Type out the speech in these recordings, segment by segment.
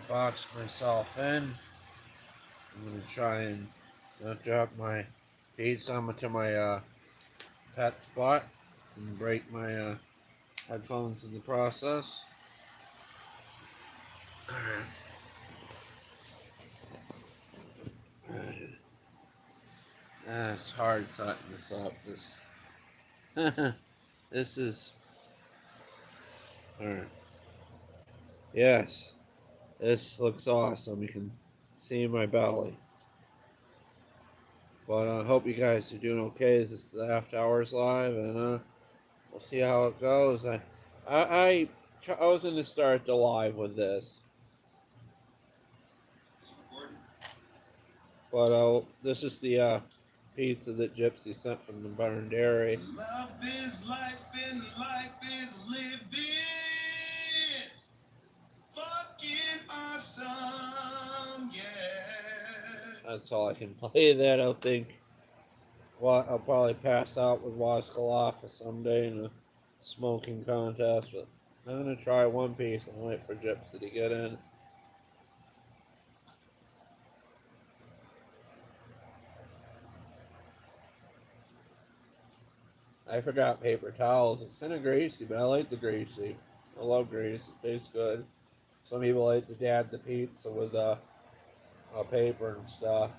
box myself in. I'm gonna try and not drop my pizza onto my pet spot and break my headphones in the process. Alright. It's hard setting this up. This is alright. Yes, this looks awesome. You can see my belly. But I hope you guys are doing okay. This is the After Hours Live, and we'll see how it goes. I was going to start the live with this, but this is the pizza that Gypsy sent from the Barn Dairy. Love is life, and life is living. Fucking awesome, yeah. That's all I can play. That I think. Well, I'll probably pass out with Waskalafa someday in a smoking contest, but I'm gonna try one piece and wait for Gypsy to get in. I forgot paper towels. It's kind of greasy, but I like the greasy. I love grease. It tastes good. Some people like to dab the pizza with paper and stuff.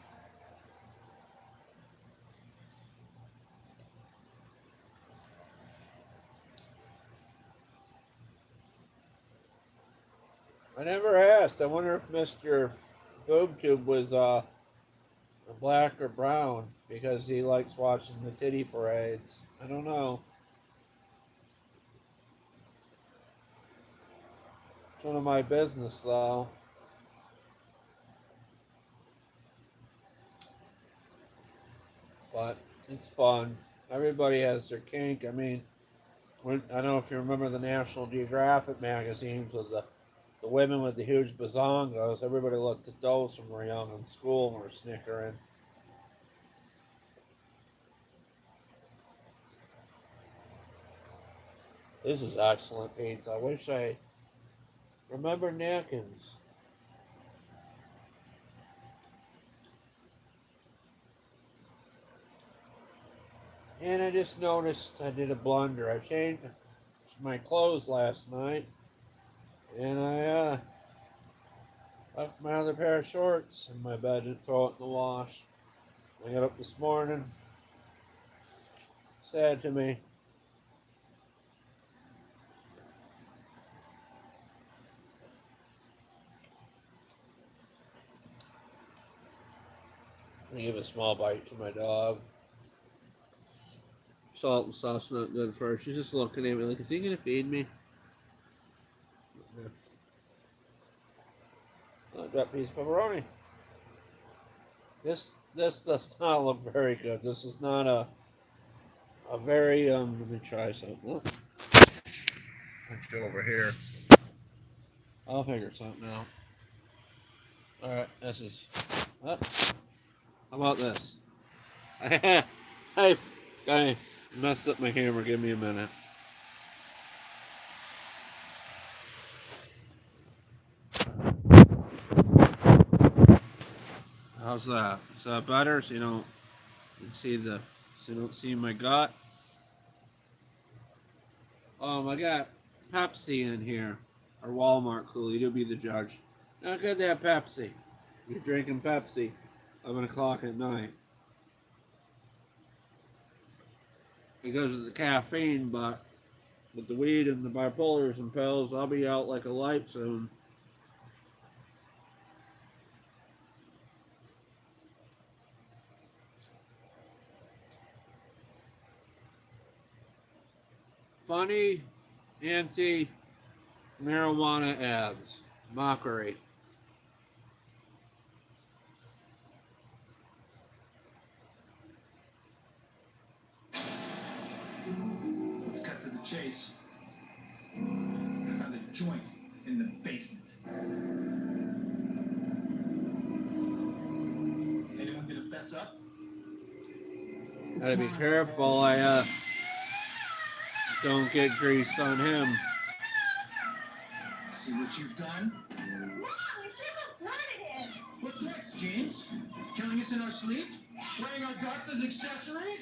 I never asked. I wonder if Mr. BoobTube was black or brown because he likes watching the titty parades. I don't know. It's none of my business, though. But it's fun. Everybody has their kink. I mean, I don't know if you remember the National Geographic magazines with the women with the huge bazongos. Everybody looked at those when we were young in school and were snickering. This is excellent pizza. I wish I remember napkins. And I just noticed I did a blunder. I changed my clothes last night, and I left my other pair of shorts in my bed and throw it in the wash. I got up this morning. Sad to me. I give a small bite to my dog. Salt and sauce not good for her. She's just looking at me like, is he gonna feed me? Oh, that piece of pepperoni. This does not look very good. This is not a very let me try something. Oh, punched it over here. I'll figure something out. Alright, this is how about this? I messed up my camera, give me a minute. How's that? Is that better? So you don't see my gut? I got Pepsi in here. Or Walmart Cooley, you'll be the judge. Not good to have Pepsi. You're drinking Pepsi 11 o'clock at night. Because of the caffeine, but with the weed and the bipolars and pills, I'll be out like a light soon. Funny anti-marijuana ads. Mockery. Let's cut to the chase. I found a joint in the basement. Anyone gonna fess up? Gotta be careful, I don't get grease on him. See what you've done? No, it's never wanted it. What's next, James? Killing us in our sleep? Wearing our guts as accessories?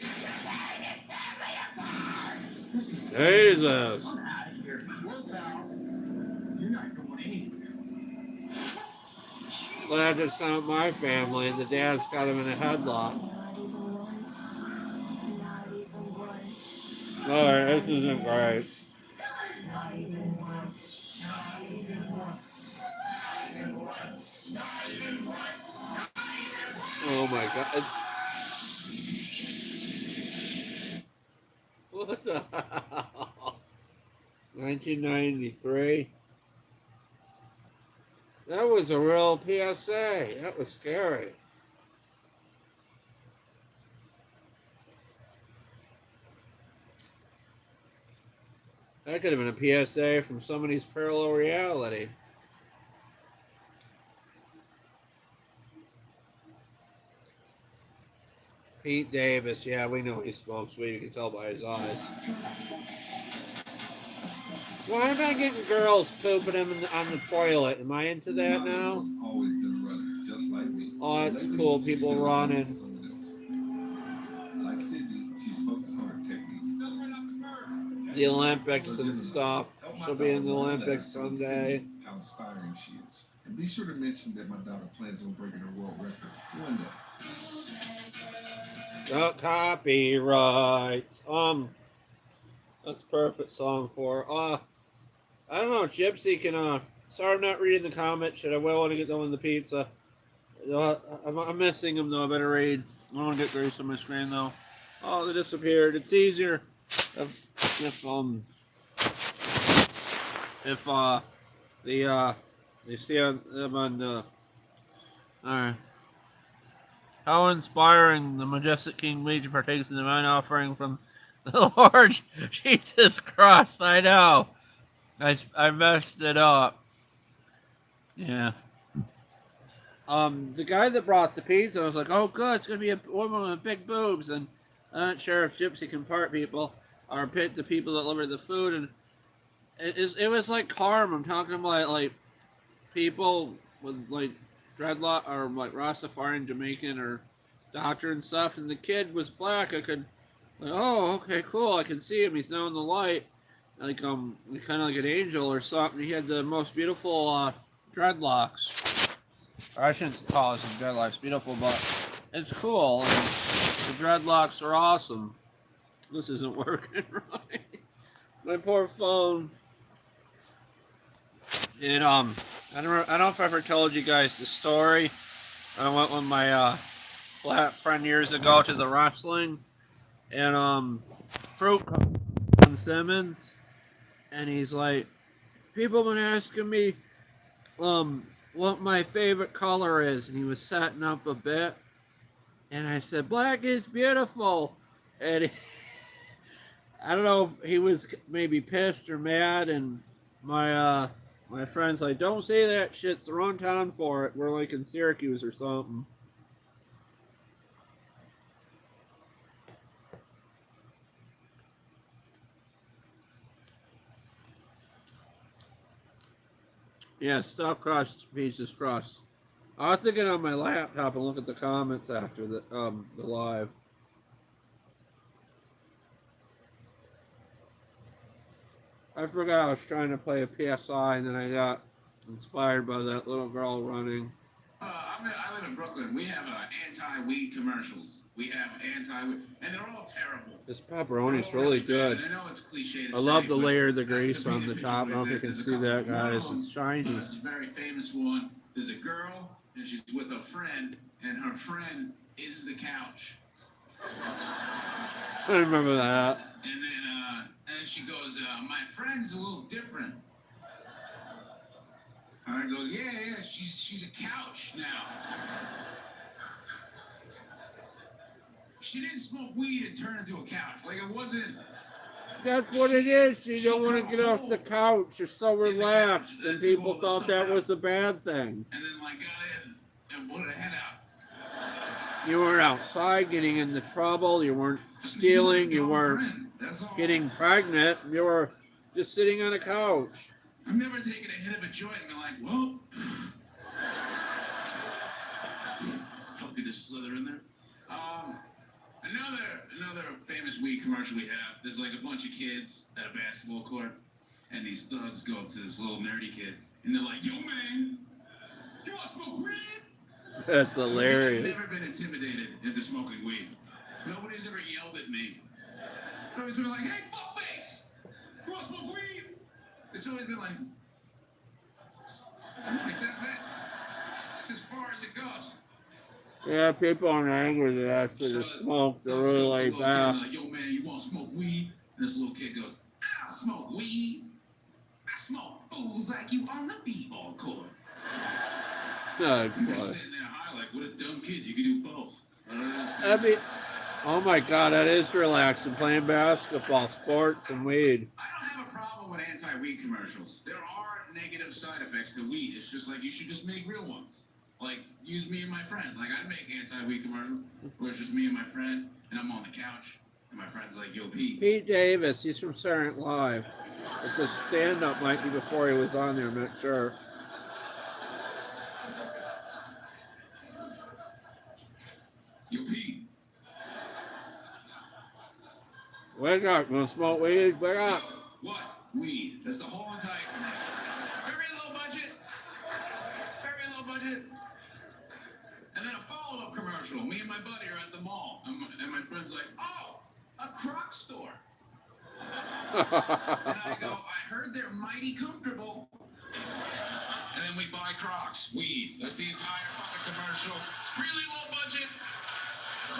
Jesus. I'm out of here. Well, pal, you're not going anywhere. Glad it's not my family. The dad's got him in a headlock. Not even once. Not even once. Alright, this isn't great. Not even once. Not even once. Not even once. Not even once. Oh my god. What the hell? 1993. That was a real PSA. That was scary. That could have been a PSA from somebody's parallel reality. Pete Davis, yeah, we know he smokes weed. You can tell by his eyes. Why am I getting girls pooping him on the toilet? Am I into that now? Always been running, just like me. Oh, it's cool. People running. Like Sydney, she's focused on her technique. The Olympics and stuff. She'll be in the Olympics someday. How inspiring she is. And be sure to mention that my daughter plans on breaking her world record one day. The copyrights. That's a perfect song for her. I don't know, Gypsy can, sorry I'm not reading the comments. Should I want to get done with the pizza? I'm missing them though, I better read. I don't want to get Grace on my screen though. Oh, they disappeared. It's easier if you see them on the, alright. How inspiring the majestic King Bleach partakes in the divine offering from the Lord Jesus Christ. I know. I messed it up. Yeah. The guy that brought the pizza was like, "Oh, good, it's gonna be a woman with big boobs." And I'm not sure if Gypsy can part people or pick the people that deliver the food. And it was like harm. I'm talking about like people with like dreadlock or like Rastafarian, Jamaican or doctor and stuff. And the kid was black. I could, like, oh, okay, cool. I can see him. He's now in the light. Like kind of like an angel or something. He had the most beautiful dreadlocks. Or I shouldn't call it dreadlocks beautiful, but it's cool. And the dreadlocks are awesome. This isn't working right. My poor phone. And I don't know if I ever told you guys the story. I went with my black friend years ago to the wrestling, and Fruit on Simmons. And he's like, people have been asking me what my favorite color is. And he was setting up a bit. And I said, black is beautiful. And I don't know if he was maybe pissed or mad. And my friend's like, don't say that shit. It's the wrong town for it. We're like in Syracuse or something. Yeah, stuffed crust, pieces crust. I'll have to get on my laptop and look at the comments after the live. I forgot I was trying to play a PSI and then I got inspired by that little girl running. I live in Brooklyn. We have anti-weed commercials. We have anti-weed, and they're all terrible. This pepperoni is really good. I know it's cliche to I love say, the but layer of the I grease have to on the paint a top. I picture don't know if you with it. can There's a see couple. that, guys. One of It's shiny. This is a very famous one. There's a girl, and she's with a friend, and her friend is the couch. I remember that. And then she goes, my friend's a little different. I go, yeah, she's a couch now. She didn't smoke weed and turn into a couch. Like, it wasn't... That's what it is. You don't want to get off the couch. You're so relaxed, and people thought that was a bad thing. And then, like, got in and put her head out. You weren't outside getting into trouble. You weren't stealing. You weren't getting pregnant. You were just sitting on a couch. I've never taken a hit of a joint and been like, well, fucking just slither in there. Another famous weed commercial we have. There's like a bunch of kids at a basketball court, and these thugs go up to this little nerdy kid, and they're like, "Yo, man, you want to smoke weed?" That's hilarious. I've never been intimidated into smoking weed. Nobody's ever yelled at me. I've always been like, "Hey, fuckface, you want to smoke weed?" It's always been like, that's it. It's as far as it goes. Yeah, people aren't angry that after the smoke, they're really laid back. Like, yo, man, you want to smoke weed? And this little kid goes, I don't smoke weed. I smoke fools like you on the b-ball court. I'm just sitting there high like, what a dumb kid. You can do both. I mean, oh my God, that is relaxing, playing basketball, sports, and weed. I don't have a problem with anti-weed commercials. There are negative side effects to weed. It's just like you should just make real ones. Like, use me and my friend. Like, I'd make anti-weed commercials where it's just me and my friend, and I'm on the couch, and my friend's like, yo, Pete. Pete Davis, he's from Saturday Night Live. But the stand-up might be before he was on there, I'm not sure. Yo, Pete. Wake up, you want to smoke weed? Wake up. What? Weed. That's the whole entire commercial. Very low budget. Very low budget. And then a follow-up commercial. Me and my buddy are at the mall. And my friend's like, oh, a Crocs store. And I go, I heard they're mighty comfortable. And then we buy Crocs. Weed. That's the entire fucking commercial. Really low budget.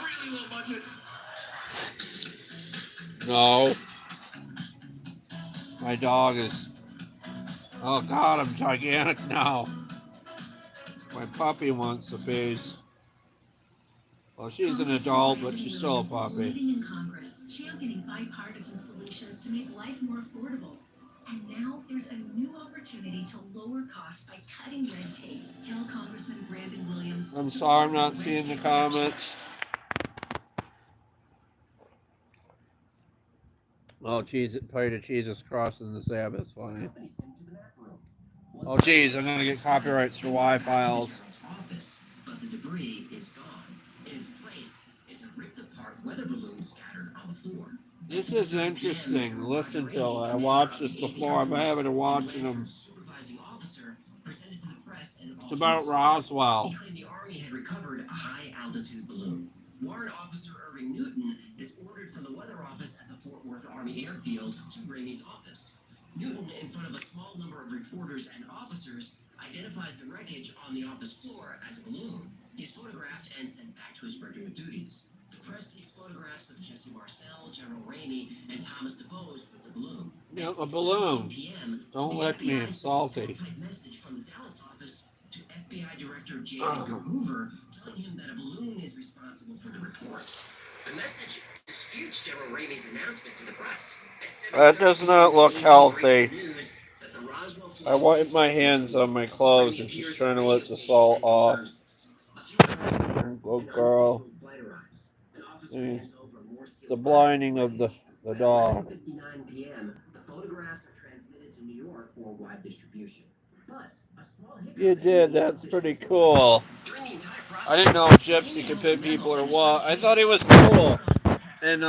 Really low budget. No. My dog is... Oh God, I'm gigantic now. My puppy wants a piece. Well, she's an adult, but she's still a puppy. Leading in Congress, championing bipartisan solutions to make life more affordable. And now there's a new opportunity to lower costs by cutting red tape. Tell Congressman Brandon Williams. I'm sorry I'm not seeing the comments. Oh, geez, pray to Jesus crossing the Sabbath. Funny. Oh, geez, I'm going to get copyrights for Y files. But the debris is gone. In its place is a ripped apart weather balloon scattered on the floor. This is interesting. Listen to it. I watched this before. I'm having to watching them. It's about Roswell. He claimed the Army had recovered a high-altitude balloon. Warrant Officer Irving Newton is ordered from the weather office at the Fort Worth Army Airfield to Ramey's office. Newton, in front of a small number of reporters and officers, identifies the wreckage on the office floor as a balloon. He is photographed and sent back to his regular duties. The press takes photographs of Jesse Marcel, General Ramey, and Thomas DeBose with the balloon. Yeah, a balloon. PM, Don't let me FBI salty. sends a typed message from the Dallas office to FBI Director J. Edgar Hoover, telling him that a balloon is responsible for the reports. The message disputes General Ramey's announcement to the press. That does not look healthy. I wiped my hands on my clothes and she's trying to let the salt off. Good girl. The blinding of the dog. 59 p.m. The photographs are transmitted to New York for wide distribution. But a small hiccup. You did. That's pretty cool. I didn't know if Gypsy could pick people or what. I thought he was cool. And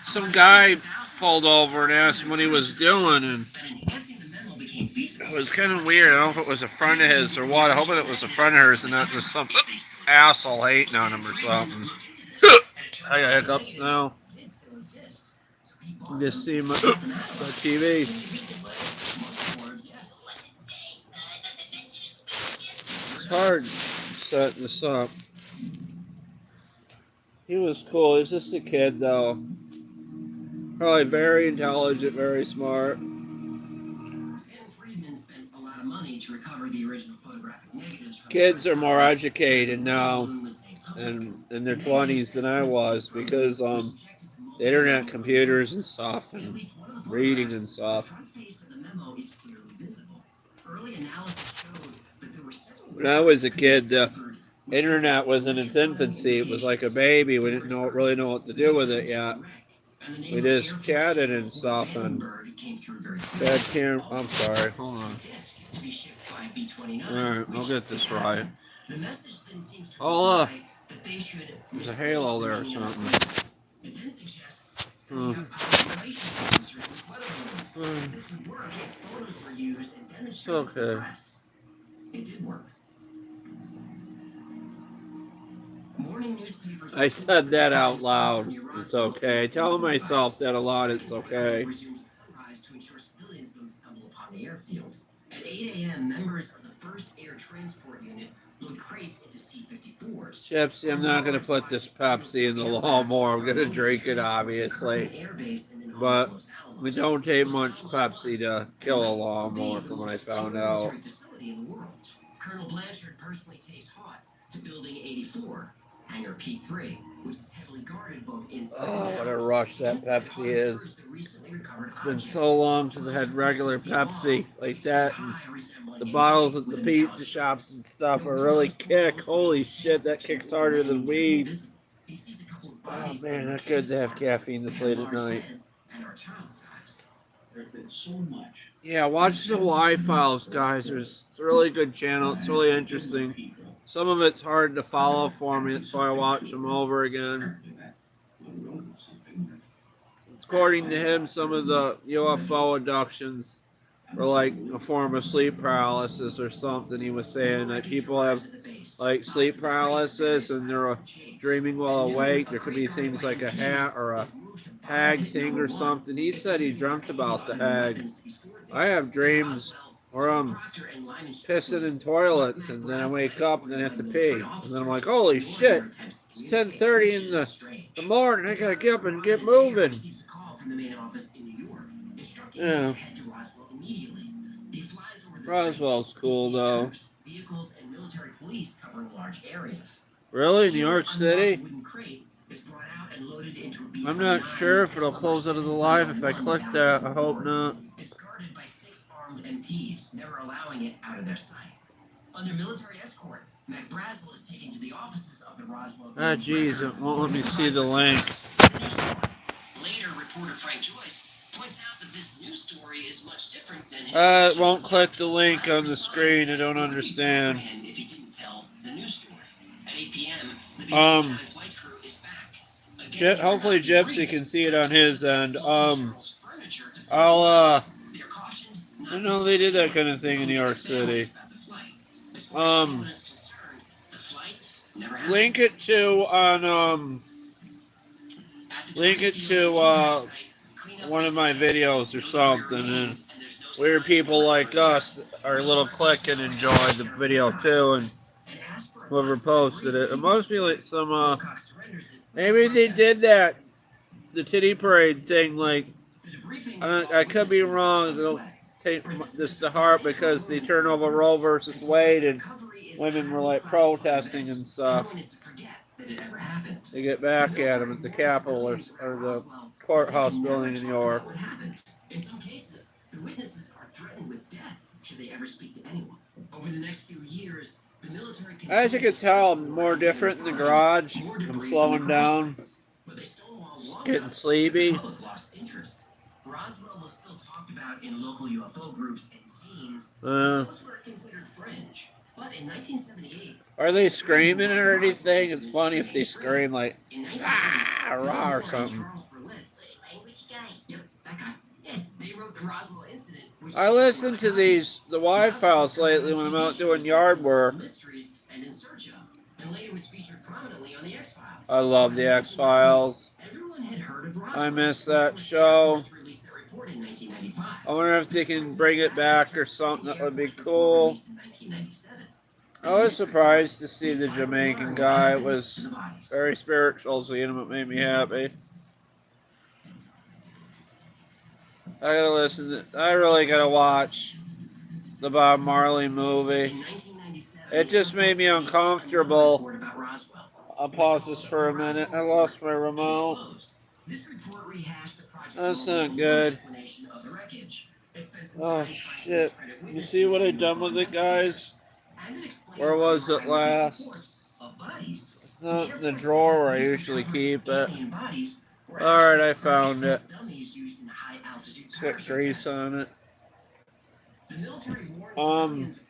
some guy pulled over and asked him what he was doing, and it was kind of weird. I don't know if it was a friend of his or what. I hope it was a friend of hers and not just some asshole hating on him or something. I got hiccups now. You just see my TV. It's hard setting this up. He was cool. He was just a kid, though. Probably very intelligent, very smart. Kids are more educated now and in their 20s than I was because the internet, computers and stuff, and reading and stuff. When I was a kid, the internet was in its infancy. It was like a baby. We didn't really know what to do with it yet. And the name we of just Air Force chatted General and stuff, and Vandenberg came through very Dad quickly. can't. Also, I'm sorry. this Hold was on. a disc to be shipped by B-29. Alright, I'll which get this they had. right. The message then seems to Oh, imply that they should there's a mislead halo the there or meaning of something. freedom. It then suggests setting up public relations officers with weather balloons. This would work if photos were used and demonstrated to the Okay. press. It did work. Morning newspapers I said that out loud. It's okay. Telling myself that a lot, it's okay. resumes at sunrise to ensure civilians don't stumble upon the airfield. At 8 a.m., members of the 1st Air Transport Unit load crates into C-54s. Gypsy, I'm not going to put this Pepsi in the lawnmower. I'm going to drink it, obviously. But we don't take much Pepsi to kill a lawnmower, from what I found out. Colonel Blanchard personally takes Haught to Building 84, Hangar P3, which is heavily guarded both inside and out. Oh, what a rush that Pepsi is. It's been so long since I had regular Pepsi like that. And the bottles at the pizza shops and stuff are really kick. Holy shit, that kicks harder than weed. Oh man, that's good to have caffeine this late at night. Yeah, watch the Y-Files, guys. It's a really good channel. It's really interesting. Some of it's hard to follow for me, so I watch them over again. According to him, some of the UFO abductions were like a form of sleep paralysis or something. He was saying that people have like sleep paralysis and they're dreaming while awake. There could be things like a hat or a hag thing or something. He said he dreamt about the hag. I have dreams where I'm pissing in toilets and then I wake up and then have to pee. And then I'm like, holy shit, it's 10:30 in the morning. I gotta get up and get moving. Yeah. Roswell's cool though. Really? New York City? I'm not sure if it'll close out of the live if I click that. I hope not. It's guarded by 6 armed MPs, never allowing it out of their sight. Under military escort, McBrazel is taken to the offices of the Roswell. Ah, jeez, it won't let me see the link. Later, reporter Frank Joyce points out that this news story is much different than his It won't click the link on the screen. I don't understand. if he didn't tell the news story. At 8 p.m., the B-29 flight crew is back. Hopefully Gypsy can see it on his end. I know they did that kind of thing in New York City. Link it to one of my videos or something, and weird people like us are a little click and enjoy the video too, and whoever posted it. It must be like some maybe they did that, the titty parade thing, like I could be wrong. Don't take this to heart because they turned over Roe versus Wade and women were like protesting and stuff. They get back at them at the Capitol or the courthouse building in New York. In some cases, the witnesses are threatened with death should they ever speak to anyone. Over the next few years, the military. As you can tell, I'm more different in the garage. I'm slowing down. It's getting sleepy. Roswell was still talked about in local UFO groups and scenes. Those were considered fringe. But in 1978, are they screaming or anything? It's funny if they scream like rah or something. Yep, that guy. Yeah, they wrote the Roswell incident. I listen to the Y-Files lately when I'm out doing yard work. And in search of, and later was featured prominently on the X-Files. I love the X-Files. Everyone had heard of Roswell. I miss that show. Released their report in 1995. I wonder if they can bring it back or something. That would be cool. I was surprised to see the Jamaican guy. It was very spiritual, seeing him. It made me happy. I gotta listen. I really gotta watch the Bob Marley movie. It just made me uncomfortable. I'll pause this for a minute. I lost my remote. That's not good. Oh shit. You see what I done with it, guys? Where was it last? It's not in the drawer where I usually keep it. Alright, I found it. Dummies used in high altitude It's got parachute grease tests. on it. The military warned Um, civilians.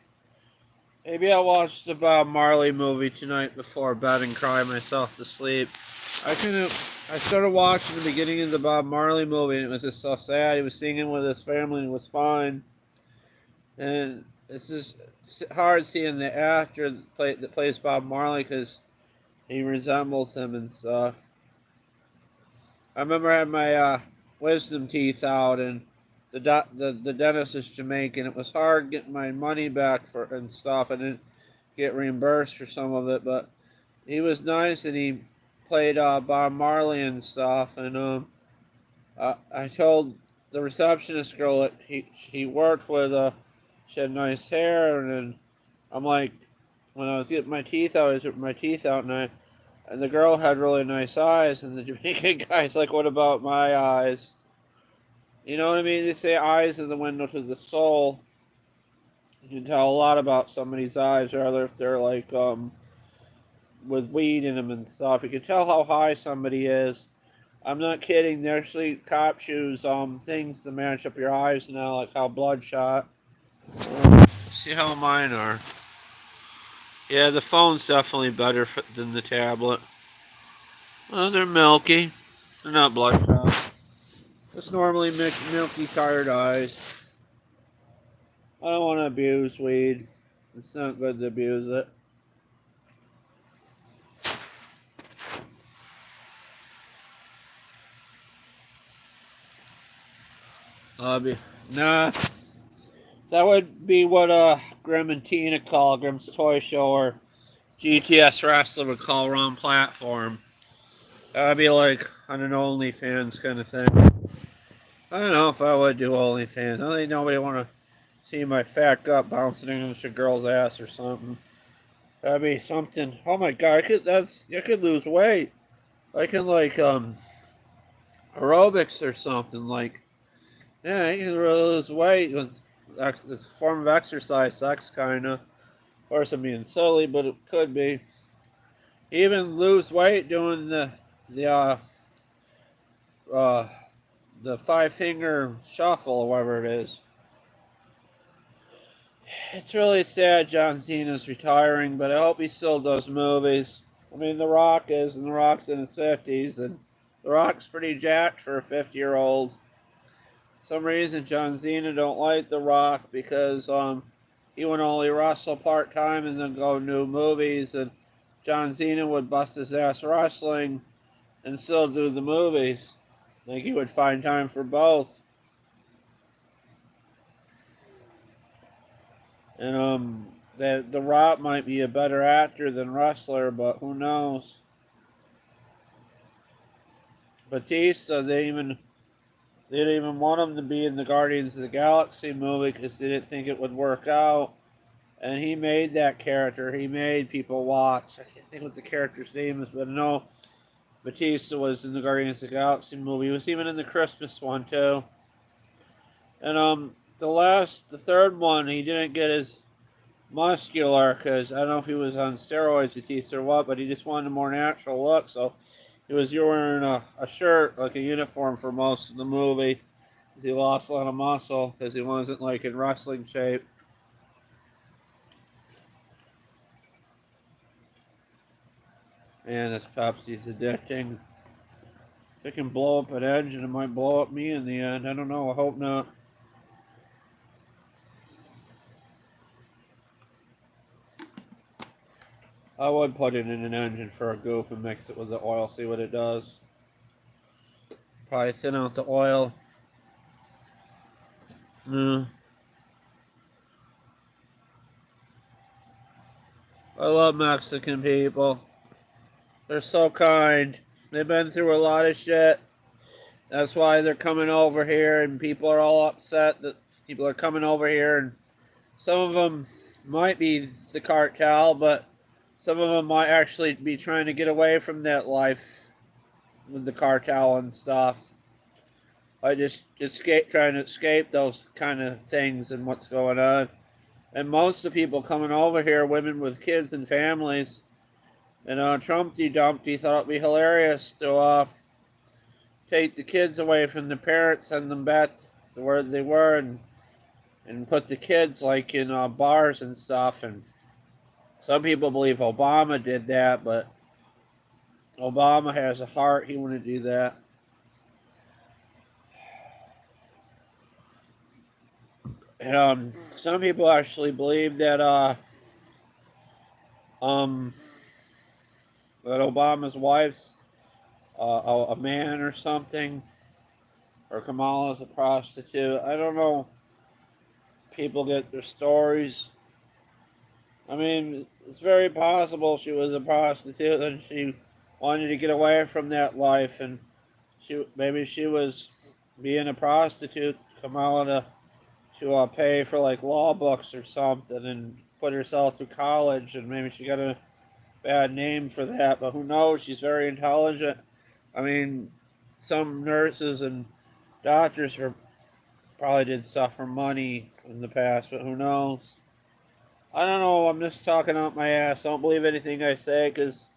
Maybe I'll watch the Bob Marley movie tonight before bed and cry myself to sleep. I started watching the beginning of the Bob Marley movie and it was just so sad. He was singing with his family and it was fine. And it's just hard seeing the actor that plays Bob Marley because he resembles him and stuff. I remember I had my wisdom teeth out and the dentist is Jamaican. It was hard getting my money back for and stuff. I didn't get reimbursed for some of it, but he was nice and he played Bob Marley and stuff. And I told the receptionist girl that he worked with. She had nice hair, and then I'm like, when I was getting my teeth out, I was getting my teeth out, and the girl had really nice eyes, and the Jamaican guy's like, "What about my eyes?" You know what I mean? They say eyes are the window to the soul. You can tell a lot about somebody's eyes, rather if they're like with weed in them and stuff. You can tell how high somebody is. I'm not kidding. They actually cops use things to match up your eyes now, like how bloodshot. See how mine are. Yeah, the phone's definitely better than the tablet. Well, they're milky. They're not bloodshot. It's normally milky, tired eyes. I don't want to abuse weed. It's not good to abuse it. Nah. That would be what Grim and Tina call Grim's Toy Show or GTS Wrestler would call Wrong Platform. That would be like on an OnlyFans kind of thing. I don't know if I would do OnlyFans. I don't think nobody want to see my fat gut bouncing against a girl's ass or something. That'd be something. Oh my god, I could lose weight. I can like aerobics or something like. Yeah, I can really lose weight with it's a form of exercise. Sucks kinda. Of course, I'm being silly, but it could be. Even lose weight doing the uh uh the 5 finger shuffle or whatever it is. It's really sad John Cena's retiring, but I hope he still does movies. I mean, The Rock is, and The Rock's in his 50s, and The Rock's pretty jacked for a 50-year-old. Some reason John Cena don't like The Rock because he would only wrestle part-time and then go new movies, and John Cena would bust his ass wrestling and still do the movies. Like, he would find time for both. And the Rock might be a better actor than wrestler, but who knows? Batista, they didn't even want him to be in the Guardians of the Galaxy movie because they didn't think it would work out. And he made that character. He made people watch. I can't think what the character's name is, but no, Batista was in the Guardians of the Galaxy movie. He was even in the Christmas one too. And the third one, he didn't get as muscular because I don't know if he was on steroids, Batista, or what, but he just wanted a more natural look. So he was wearing a shirt, like a uniform for most of the movie. He lost a lot of muscle because he wasn't like in wrestling shape. Man, this Pepsi's addicting. If it can blow up an engine, it might blow up me in the end. I don't know. I hope not. I would put it in an engine for a goof and mix it with the oil, see what it does. Probably thin out the oil. I love Mexican people. They're so kind. They've been through a lot of shit. That's why they're coming over here, and people are all upset that people are coming over here, and some of them might be the cartel, but some of them might actually be trying to get away from that life with the cartel and stuff. I just trying to escape those kind of things and what's going on. And most of the people coming over here, women with kids and families. And Trumpty Dumpty thought it'd be hilarious to take the kids away from the parents, send them back to where they were, and put the kids like in bars and stuff. And some people believe Obama did that, but Obama has a heart. He wouldn't do that. Some people actually believe that that Obama's wife's a man or something, or Kamala's a prostitute. I don't know. People get their stories. I mean, it's very possible she was a prostitute and she wanted to get away from that life, and maybe she was being a prostitute, Kamala, to pay for like law books or something, and put herself through college, and maybe she got a bad name for that. But who knows? She's very intelligent. I mean, some nurses and doctors probably did stuff for money in the past, but who knows? I don't know. I'm just talking out my ass. Don't believe anything I say, because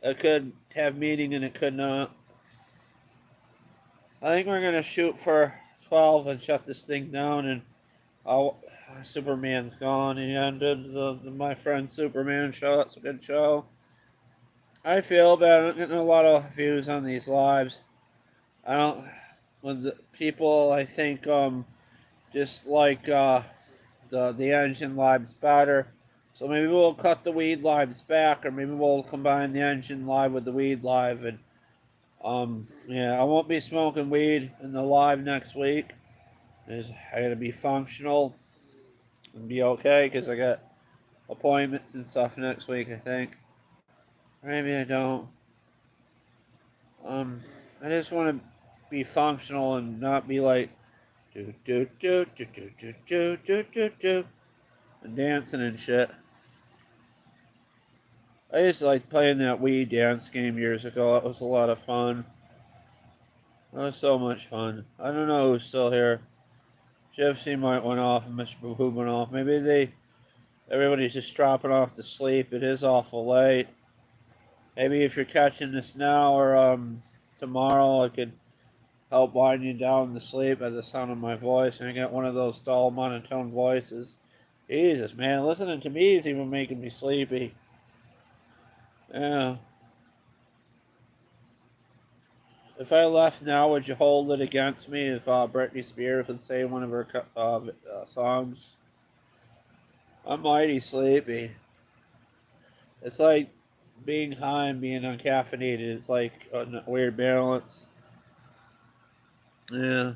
it could have meaning and it could not. I think we're gonna shoot for 12 and shut this thing down. And Superman's gone. He ended my friend Superman show. That's a good show. I feel bad. I'm getting a lot of views on these lives. I don't. With the people, I think just like the engine lives better. So maybe we'll cut the weed lives back, or maybe we'll combine the engine live with the weed live. And yeah, I won't be smoking weed in the live next week. I gotta be functional and be okay, because I got appointments and stuff next week, I think. Maybe I don't. I just want to be functional and not be like do do do do do do do do do do and dancing and shit. I used to like playing that Wii dance game years ago. That was a lot of fun. That was so much fun. I don't know who's still here. Gypsy might went off and Mr. Boo Boo went off. Maybe everybody's just dropping off to sleep. It is awful late. Maybe if you're catching this now or tomorrow, I could help wind you down to sleep at the sound of my voice. And I got one of those dull monotone voices. Jesus, man, listening to me is even making me sleepy. Yeah. If I left now, would you hold it against me if Britney Spears would say one of her songs? I'm mighty sleepy. It's like being high and being uncaffeinated. It's like a weird balance. Yeah.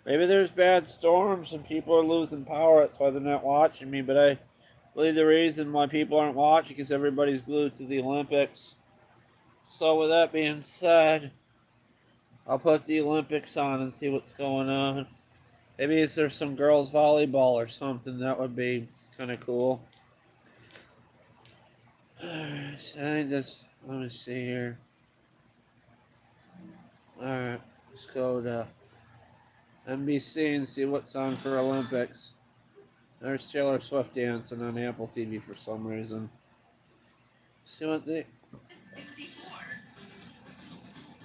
Maybe there's bad storms and people are losing power. That's why they're not watching me. But I believe the reason why people aren't watching is everybody's glued to the Olympics. So with that being said, I'll put the Olympics on and see what's going on. Maybe if there's some girls volleyball or something, that would be kind of cool. I think that's, let me see here. Alright, let's go to NBC and see what's on for Olympics. There's Taylor Swift dancing on Apple TV for some reason. See what they...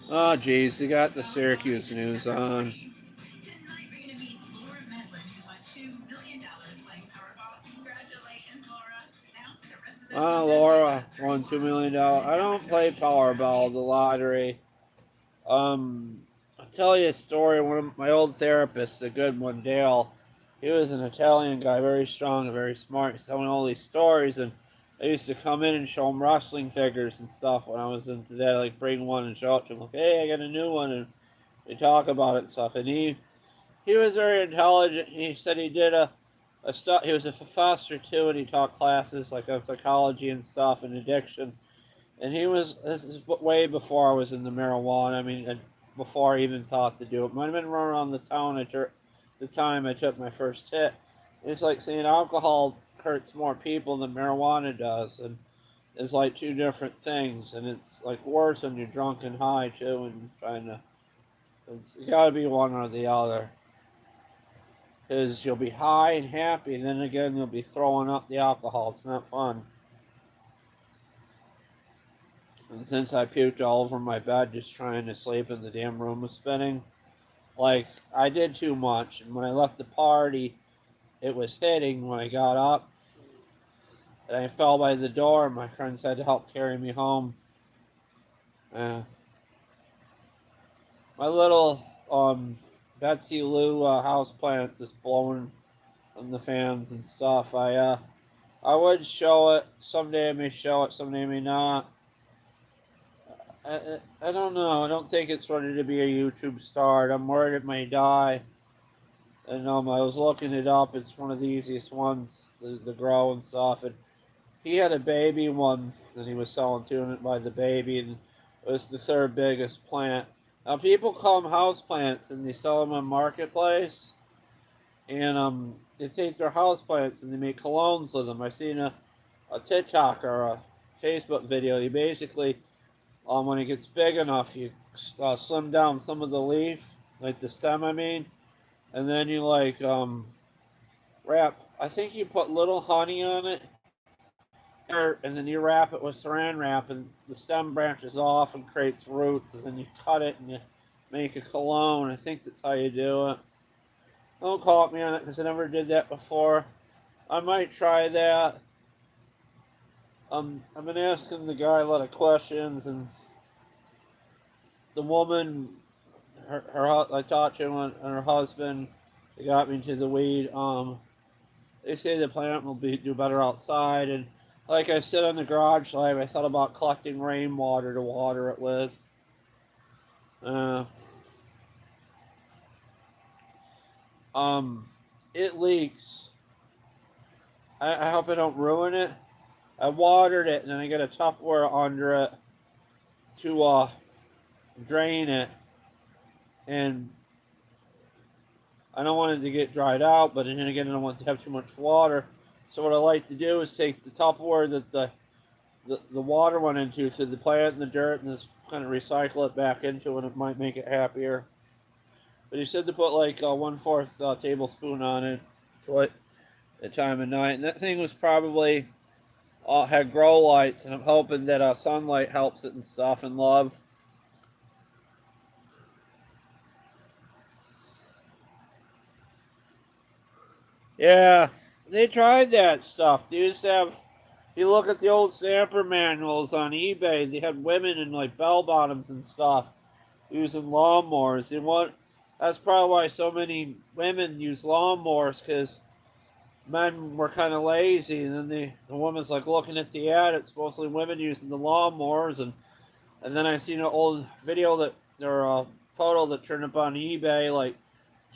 Oh, geez, they got the Syracuse news on. Oh, Laura won $2 million. I don't play Powerball, the lottery. I'll tell you a story. One of my old therapists, a good one, Dale, he was an Italian guy, very strong and very smart. He's telling all these stories, and I used to come in and show him wrestling figures and stuff when I was into that, like bring one and show it to him, like, hey, I got a new one, and we talk about it and stuff. And he was very intelligent. He said he did he was a professor too, and he taught classes like on psychology and stuff and addiction. And this is way before I was in the marijuana. I mean, before I even thought to do it. Might have been running around the town the time I took my first hit. It's like saying alcohol hurts more people than marijuana does, and it's like two different things, and it's like worse when you're drunk and high too, and you gotta be one or the other, because you'll be high and happy, and then again you'll be throwing up the alcohol. It's not fun. And since I puked all over my bed just trying to sleep and the damn room was spinning, like, I did too much. And when I left the party, it was hitting when I got up. And I fell by the door, and my friends had to help carry me home. Uh, my little Betsy Lou house plants is blowing from the fans and stuff. I would show it someday. I may show it someday. I may not. I don't know. I don't think it's ready to be a YouTube star. I'm worried it may die. And I was looking it up. It's one of the easiest ones to grow and stuff. And he had a baby one, and he was selling to it by the baby, and it was the third biggest plant. Now people call them house plants, and they sell them on marketplace. And they take their house plants and they make colognes with them. I seen a TikTok or a Facebook video. You basically, when it gets big enough, you slim down some of the leaf, like the stem, I mean, and then you like wrap. I think you put little honey on it, and then you wrap it with saran wrap, and the stem branches off and creates roots, and then you cut it and you make a cologne. I think that's how you do it. Don't call me on it because I never did that before. I might try that. I've been asking the guy a lot of questions, and the woman, I talked to him and her husband. They got me to the weed. They say the plant will do better outside, and like I said on the garage live, I thought about collecting rainwater to water it with. It leaks. I hope I don't ruin it. I watered it, and then I got a Tupperware under it to drain it, and I don't want it to get dried out, but then again, I don't want it to have too much water. So what I like to do is take the Tupperware that the water went into, through the plant and the dirt, and just kind of recycle it back into it, and it might make it happier. But he said to put like 1/4 tablespoon on it at a time of night, and that thing was probably had grow lights, and I'm hoping that sunlight helps it and stuff, and love. Yeah, they tried that stuff. They used to have. If you look at the old Stamper manuals on eBay, they had women in like bell bottoms and stuff using lawnmowers. That's probably why so many women use lawnmowers, because men were kind of lazy, and then the woman's like looking at the ad. It's mostly women using the lawnmowers, and then I seen an old video or a photo that turned up on eBay, like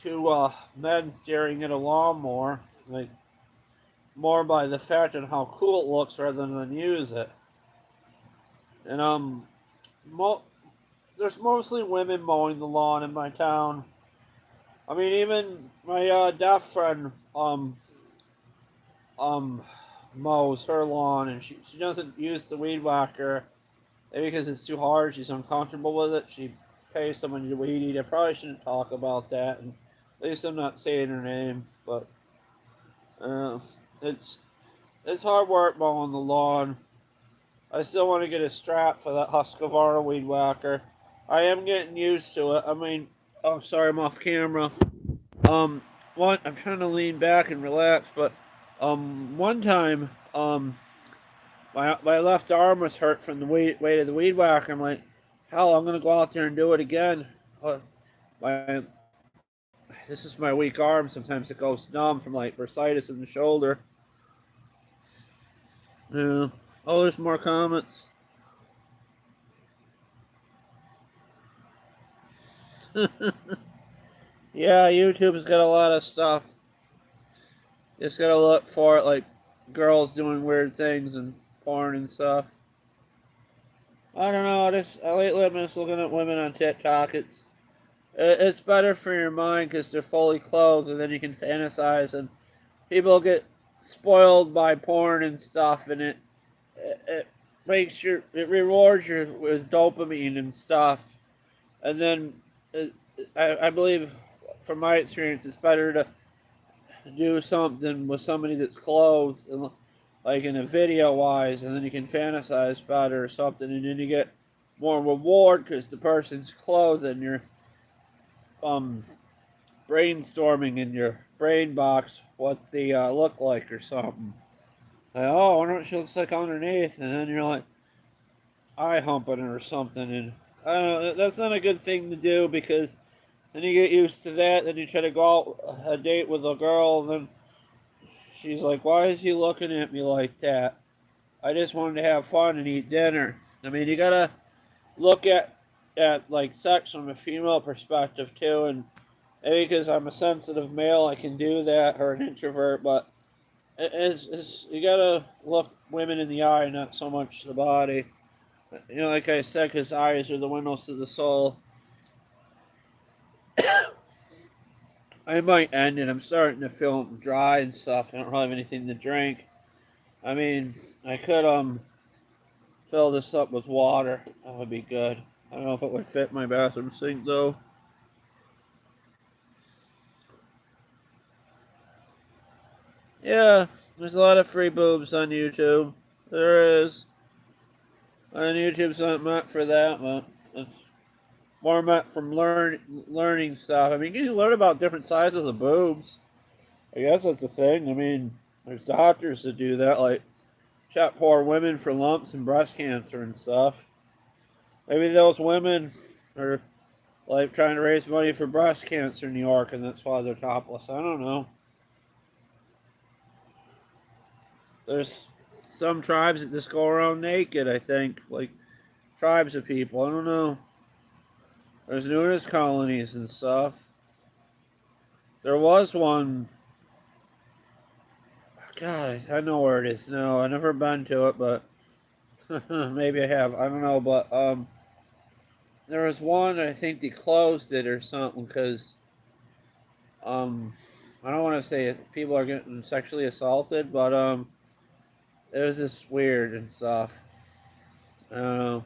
two men staring at a lawnmower, like more by the fact and how cool it looks rather than use it. And there's mostly women mowing the lawn in my town. I mean, even my deaf friend mows her lawn, and she doesn't use the weed whacker, maybe because it's too hard. She's uncomfortable with it. She pays someone to weed eat. I probably shouldn't talk about that, and at least I'm not saying her name, but it's hard work mowing the lawn. I still want to get a strap for that Husqvarna weed whacker. I am getting used to it. I mean, oh, sorry, I'm off camera. I'm trying to lean back and relax, but one time, my left arm was hurt from the weight of the weed whacker. I'm like, hell, I'm gonna go out there and do it again. This is my weak arm. Sometimes it goes numb from like bursitis in the shoulder. Yeah. Oh, there's more comments. Yeah, YouTube's got a lot of stuff. Just gotta look for it, like girls doing weird things and porn and stuff. I don't know. Lately I've been just looking at women on TikTok. It's better for your mind because they're fully clothed, and then you can fantasize, and people get spoiled by porn and stuff, and it it rewards you with dopamine and stuff, and then I believe, from my experience, it's better to do something with somebody that's clothed, and like in a video wise, and then you can fantasize about it or something, and then you get more reward because the person's clothing. You're um brainstorming in your brain box what they look like or something. Like, oh, I wonder what she looks like underneath, and then you're like eye humping her or something, and I don't know. That's not a good thing to do because then you get used to that. Then you try to go out a date with a girl, and then she's like, "Why is he looking at me like that? I just wanted to have fun and eat dinner." I mean, you gotta look at like sex from a female perspective too, and maybe because I'm a sensitive male, I can do that, or an introvert, but you gotta look women in the eye, not so much the body. You know, like I said, because eyes are the windows to the soul. I might end it. I'm starting to feel dry and stuff. I don't really have anything to drink. I mean, I could fill this up with water. That would be good. I don't know if it would fit my bathroom sink though. Yeah, there's a lot of free boobs on YouTube. There is. And YouTube's not meant for that, but it's more meant from learning stuff. I mean, you can learn about different sizes of boobs. I guess that's a thing. I mean, there's doctors that do that, like check poor women for lumps and breast cancer and stuff. Maybe those women are like trying to raise money for breast cancer in New York, and that's why they're topless. I don't know. There's some tribes that just go around naked. I think, like tribes of people. I don't know. There's nudist colonies and stuff. There was one. God, I know where it is now. I've never been to it, but maybe I have. I don't know, but there was one. I think they closed it or something because I don't want to say people are getting sexually assaulted, but it was just weird and stuff. I don't know.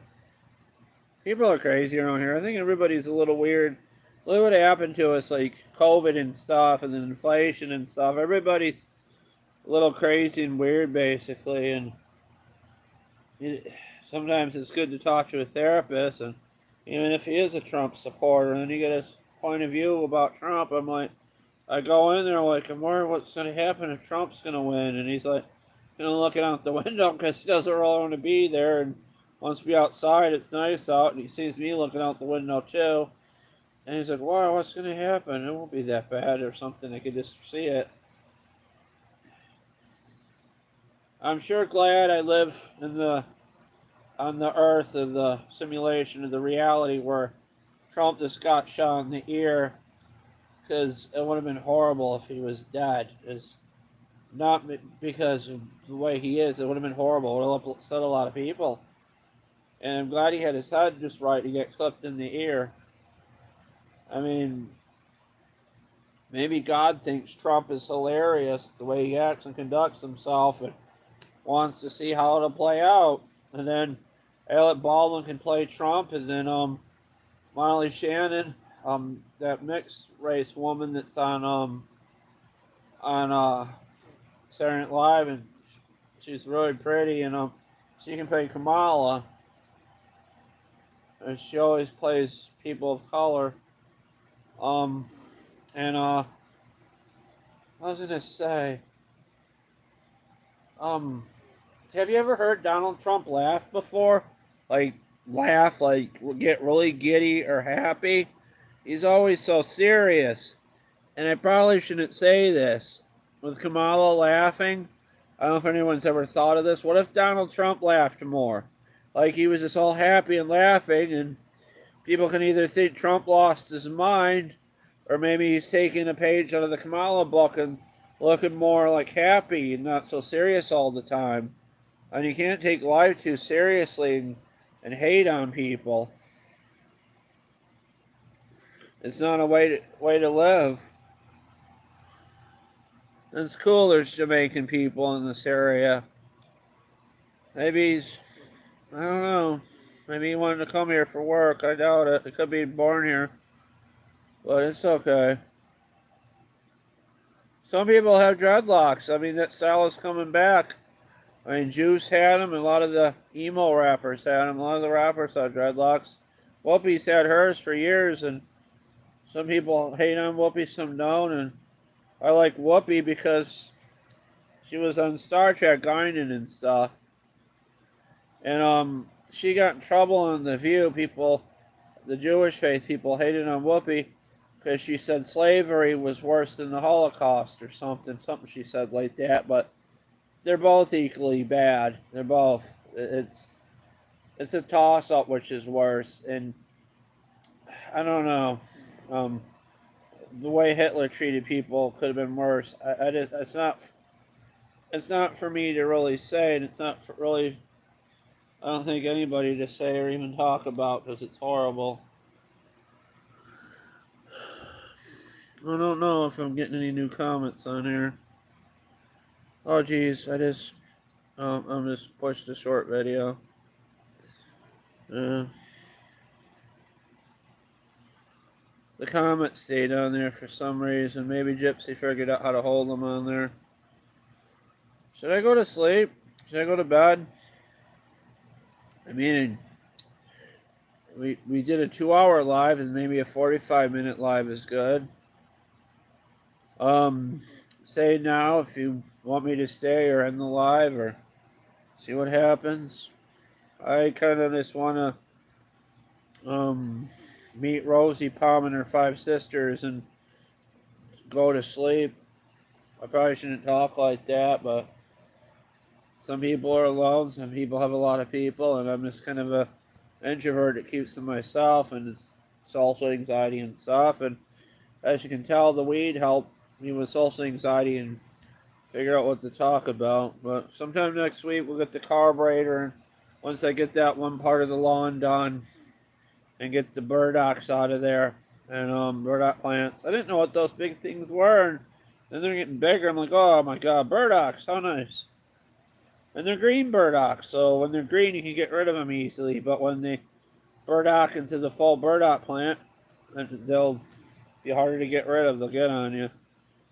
People are crazy around here. I think everybody's a little weird. Look what happened to us, like COVID and stuff, and then inflation and stuff. Everybody's a little crazy and weird, basically. And it, sometimes it's good to talk to a therapist, and even if he is a Trump supporter, and then you get his point of view about Trump. I'm like, I go in there like, I'm worried what's going to happen if Trump's going to win, and he's like, looking out the window because he doesn't really want to be there, and wants to be outside. It's nice out, and he sees me looking out the window too. And he's like, wow, what's going to happen? It won't be that bad or something. I could just see it. I'm sure glad I live on the earth of the simulation of the reality where Trump just got shot in the ear, because it would have been horrible if he was dead. It's not because of the way he is. It would have been horrible. It would have upset a lot of people. And I'm glad he had his head just right to get clipped in the ear. I mean, maybe God thinks Trump is hilarious the way he acts and conducts himself, and wants to see how it'll play out. And then Alec Baldwin can play Trump, and then Molly Shannon, that mixed race woman that's on Saturday Night Live, and she's really pretty, and she can play Kamala. And she always plays people of color. And what was I gonna say? Have you ever heard Donald Trump laugh before? Like laugh, like get really giddy or happy? He's always so serious. And I probably shouldn't say this. With Kamala laughing, I don't know if anyone's ever thought of this. What if Donald Trump laughed more? Like he was just all happy and laughing, and people can either think Trump lost his mind, or maybe he's taking a page out of the Kamala book and looking more like happy and not so serious all the time. And you can't take life too seriously and hate on people. It's not a way to live. It's cool there's Jamaican people in this area. Maybe I don't know. Maybe he wanted to come here for work. I doubt it. He could be born here. But it's okay. Some people have dreadlocks. I mean, that style is coming back. I mean, Juice had them, and a lot of the emo rappers had them. A lot of the rappers had dreadlocks. Whoopi's had hers for years, and some people hate on Whoopi, some don't. And I like Whoopi because she was on Star Trek Guinan and stuff. And she got in trouble on The View. People, the Jewish faith people, hated on Whoopi because she said slavery was worse than the Holocaust or something. Something she said like that. But they're both equally bad. They're both. It's a toss-up which is worse. And I don't know. The way Hitler treated people could have been worse. It's not for me to really say, and it's not for really. I don't think anybody to say or even talk about because it's horrible. I don't know if I'm getting any new comments on here. Oh geez, I'm just pushed a short video. The comments stayed on there for some reason. Maybe Gypsy figured out how to hold them on there. Should I go to sleep? Should I go to bed? I mean, we did a 2-hour live, and maybe a 45-minute live is good. Say now if you want me to stay or end the live or see what happens. I kind of just want to meet Rosie Palm and her 5 sisters and go to sleep. I probably shouldn't talk like that, but some people are alone, some people have a lot of people, and I'm just kind of a introvert that keeps to myself, and it's social anxiety and stuff. And as you can tell, the weed helped me with social anxiety and figure out what to talk about. But sometime next week we'll get the carburetor, and once I get that one part of the lawn done and get the burdocks out of there and burdock plants. I didn't know what those big things were, and then they're getting bigger. I'm like, oh my god, burdocks, how nice. And they're green burdocks, so when they're green you can get rid of them easily, but when they burdock into the full burdock plant, they'll be harder to get rid of. They'll get on you.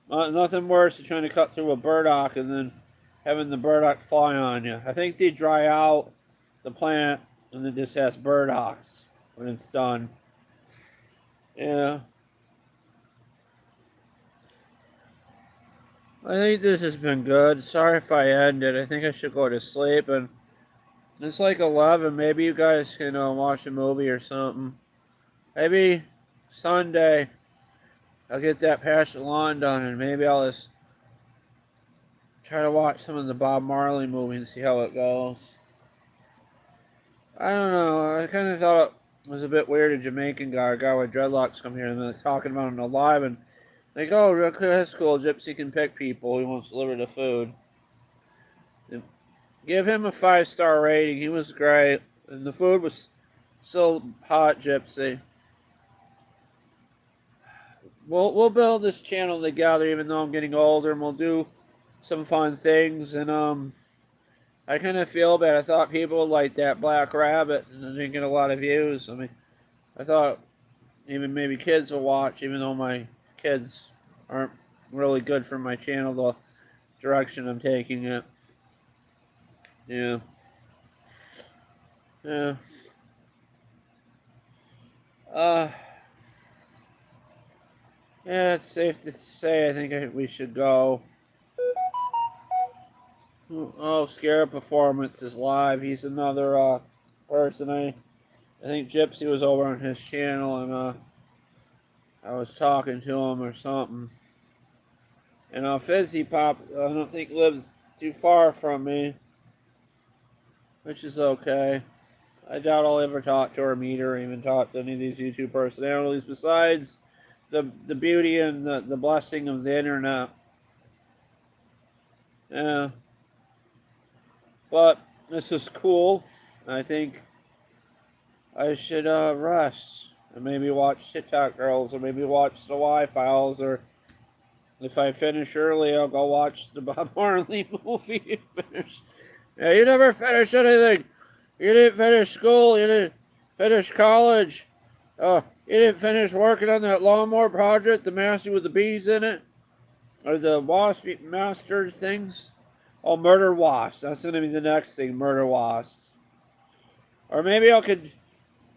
Nothing worse than trying to cut through a burdock and then having the burdock fly on you. I think they dry out the plant and it just has burdocks when it's done. Yeah. I think this has been good. Sorry if I ended. I think I should go to sleep. And it's like 11. Maybe you guys can watch a movie or something. Maybe Sunday I'll get that patch of lawn done, and maybe I'll just try to watch some of the Bob Marley movie and see how it goes. I don't know. I kind of thought it was a bit weird. A Jamaican guy, a guy with dreadlocks, come here and they're talking about him alive, and like, oh, that's cool. Gypsy can pick people. He wants to deliver the food. And give him a 5-star rating. He was great, and the food was so hot, Gypsy. We'll build this channel together, even though I'm getting older, and we'll do some fun things. And I kind of feel bad. I thought people would like that Black Rabbit, and I didn't get a lot of views. I mean, I thought even maybe kids will watch, even though my kids aren't really good for my channel, the direction I'm taking it. Yeah. Yeah. Yeah, it's safe to say I think we should go. Oh, Scare Performance is live. He's another person. I think Gypsy was over on his channel, and I was talking to him or something. And Fizzy Pop, I don't think lives too far from me, which is okay. I doubt I'll ever talk to her, meet her, or even talk to any of these YouTube personalities besides the beauty and the blessing of the internet. Yeah. But this is cool. I think I should rest and maybe watch TikTok Girls or maybe watch the Y-Files, or if I finish early, I'll go watch the Bob Marley movie. Yeah, you never finish anything. You didn't finish school. You didn't finish college. You didn't finish working on that lawnmower project, the master with the bees in it, or the wasp master things. Oh, murder wasps. That's going to be the next thing, murder wasps. Or maybe I could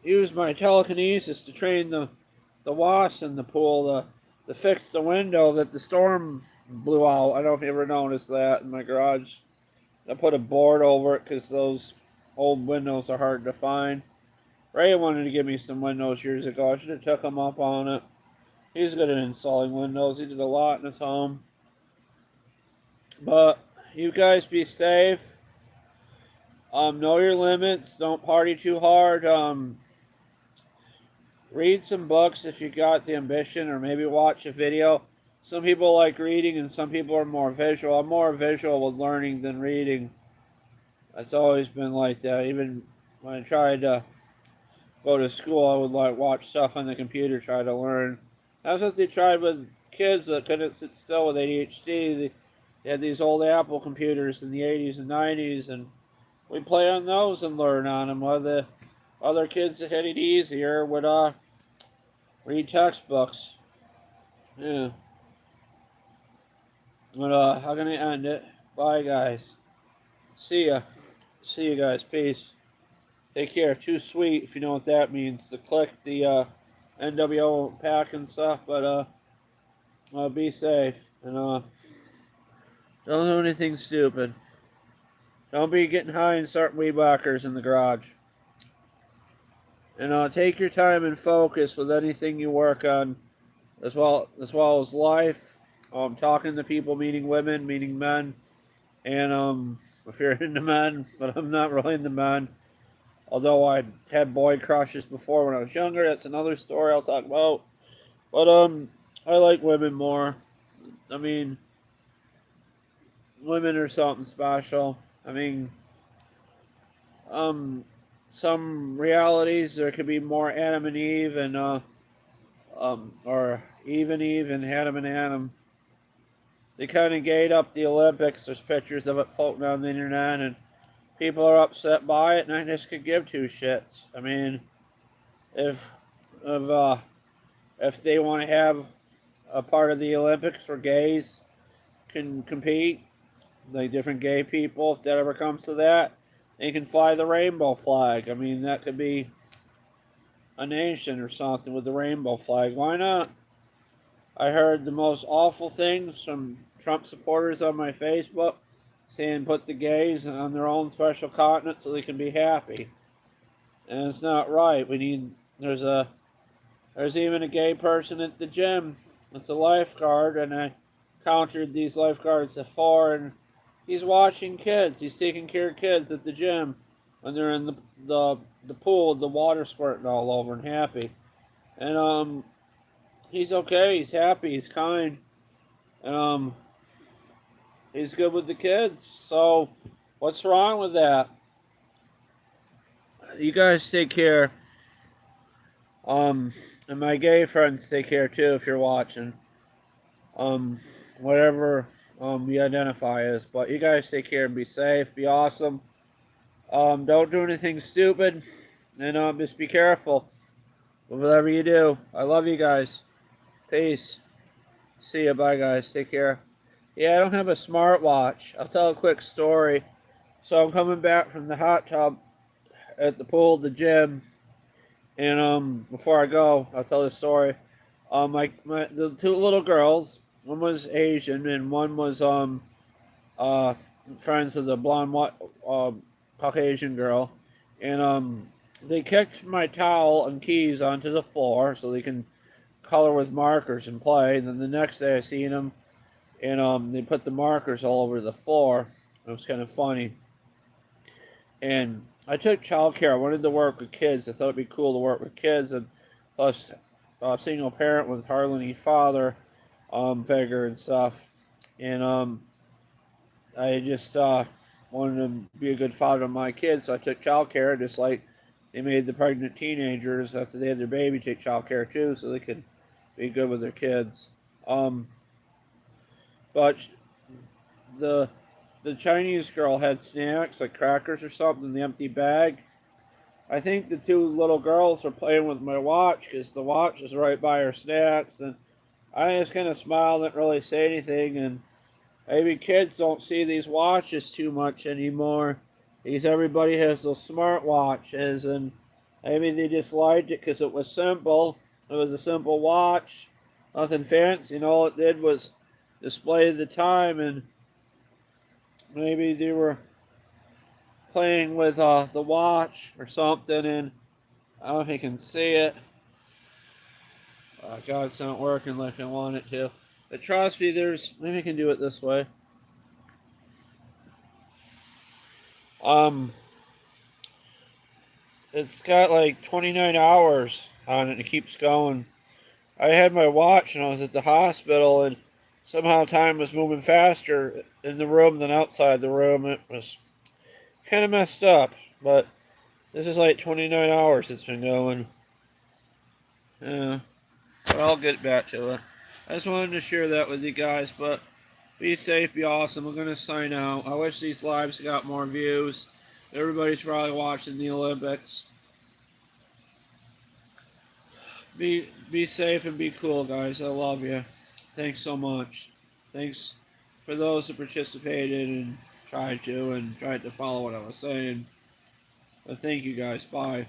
use my telekinesis to train the wasps in the pool to fix the window that the storm blew out. I don't know if you ever noticed that in my garage. I put a board over it because those old windows are hard to find. Ray wanted to give me some windows years ago. I should have took him up on it. He's good at installing windows. He did a lot in his home. But you guys be safe. Know your limits. Don't party too hard. Read some books if you got the ambition, or maybe watch a video. Some people like reading and some people are more visual. I'm more visual with learning than reading. It's always been like that. Even when I tried to go to school, I would like watch stuff on the computer, try to learn. That's what they tried with kids that couldn't sit still with ADHD. They had these old Apple computers in the 80s and 90s, and we play on those and learn on them. While the other kids that had it easier would read textbooks. Yeah. But I'm gonna end it. Bye, guys. See ya. See you guys. Peace. Take care. Too sweet, if you know what that means. To click the NWO pack and stuff. But be safe and don't do anything stupid. Don't be getting high and starting weed whackers in the garage. And take your time and focus with anything you work on, as well as life. Talking to people, meeting women, meeting men, and if you're into men, but I'm not really into men. Although I had boy crushes before when I was younger, that's another story I'll talk about. But I like women more. I mean, women are something special. I mean, some realities there could be more Adam and Eve and or Eve and Adam and Adam. They kind of gate up the Olympics. There's pictures of it floating on the internet, and people are upset by it, and I just could give two shits. I mean, if they want to have a part of the Olympics where gays can compete, like different gay people, if that ever comes to that, they can fly the rainbow flag. I mean, that could be a nation or something with the rainbow flag. Why not? I heard the most awful things from Trump supporters on my Facebook, saying put the gays on their own special continent so they can be happy. And it's not right. There's even a gay person at the gym. It's a lifeguard, and I countered these lifeguards before, and he's watching kids. He's taking care of kids at the gym when they're in the pool with the water squirting all over and happy. And he's okay, he's happy, he's kind. And he's good with the kids. So what's wrong with that? You guys take care. And my gay friends take care too if you're watching. Whatever you identify as. But you guys take care and be safe, be awesome. Don't do anything stupid. And just be careful with whatever you do. I love you guys. Peace. See ya. Bye, guys. Take care. Yeah, I don't have a smartwatch. I'll tell a quick story. So I'm coming back from the hot tub at the pool, the gym, and before I go, I'll tell the story. The two little girls, one was Asian and one was friends of the blonde Caucasian girl, and they kicked my towel and keys onto the floor so they can color with markers and play. And then the next day I seen them, and they put the markers all over the floor. It was kind of funny. And I took childcare. I wanted to work with kids. I thought it'd be cool to work with kids, and plus a single parent with hardly any father figure and stuff. And I just wanted to be a good father to my kids, so I took childcare, just like they made the pregnant teenagers after they had their baby take childcare too, so they could be good with their kids. But the Chinese girl had snacks, like crackers or something, in the empty bag. I think the two little girls were playing with my watch because the watch was right by her snacks. And I just kind of smiled, didn't really say anything. And maybe kids don't see these watches too much anymore. Everybody has those smart watches, and maybe they just liked it because it was simple. It was a simple watch, nothing fancy. All it did was display the time, and maybe they were playing with the watch or something, and I don't know if you can see it. God, it's not working like I want it to. But trust me, maybe I can do it this way. It's got like 29 hours on it, and it keeps going. I had my watch and I was at the hospital, and somehow time was moving faster in the room than outside the room. It was kind of messed up, but this is like 29 hours it's been going. Yeah, but I'll get back to it. I just wanted to share that with you guys, but be safe, be awesome. I'm going to sign out. I wish these lives got more views. Everybody's probably watching the Olympics. Be safe and be cool, guys. I love you. Thanks so much. Thanks for those who participated and tried to follow what I was saying. But thank you guys. Bye.